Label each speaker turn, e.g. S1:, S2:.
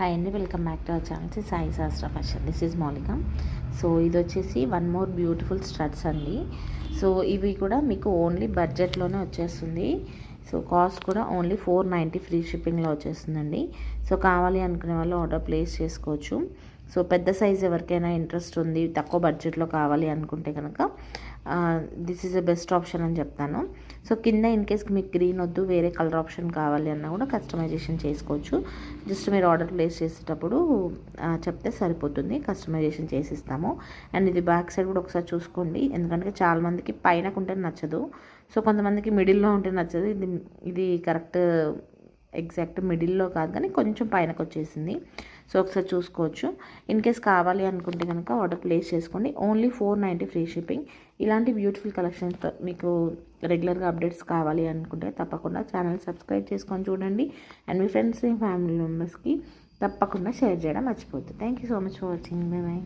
S1: Hi అండి, welcome back to our channel Sai శాస్త్ర fashion. This is మౌలిక. సో ఇది వచ్చేసి వన్ మోర్ బ్యూటిఫుల్ స్టడ్స్ అండి. సో ఇవి కూడా మీకు ఓన్లీ బడ్జెట్లోనే వచ్చేస్తుంది. సో కాస్ట్ కూడా ఓన్లీ 490 ఫ్రీ షిప్పింగ్లో వచ్చేస్తుందండి. సో కావాలి అనుకునే వాళ్ళు ఆర్డర్ ప్లేస్ చేసుకోవచ్చు. సో పెద్ద సైజ్ ఎవరికైనా ఇంట్రెస్ట్ ఉంది, తక్కువ బడ్జెట్లో కావాలి అనుకుంటే కనుక this is the best option అని చెప్తాను. సో కింద ఇన్ కేస్ మీకు గ్రీన్ వద్దు, వేరే కలర్ ఆప్షన్ కావాలి అన్నా కూడా కస్టమైజేషన్ చేసుకోవచ్చు. జస్ట్ మీరు ఆర్డర్ ప్లేస్ చేసేటప్పుడు చెప్తే సరిపోతుంది, కస్టమైజేషన్ చేసిస్తాము. అండ్ ఇది బ్యాక్ సైడ్ కూడా ఒకసారి చూసుకోండి, ఎందుకంటే చాలామందికి పైన ఉంటే నచ్చదు. సో కొంతమందికి మిడిల్లో ఉంటే నచ్చదు. ఇది కరెక్ట్ ఎగ్జాక్ట్ మిడిల్లో కాదు, కానీ కొంచెం పైనకు వచ్చేసింది. సో ఒకసారి చూసుకోవచ్చు. ఇన్ కేస్ కావాలి అనుకుంటే కనుక ఆర్డర్ ప్లేస్ చేసుకోండి. Only 490 free shipping. ఇలాంటి బ్యూటిఫుల్ కలెక్షన్స్ మీకు రెగ్యులర్గా అప్డేట్స్ కావాలి అనుకుంటే తప్పకుండా ఛానల్ సబ్స్క్రైబ్ చేసుకొని చూడండి. అండ్ మీ ఫ్రెండ్స్ ఫ్యామిలీ మెంబర్స్కి తప్పకుండా షేర్ చేయడం మర్చిపోద్దు. Thank you so much for watching. Bye by.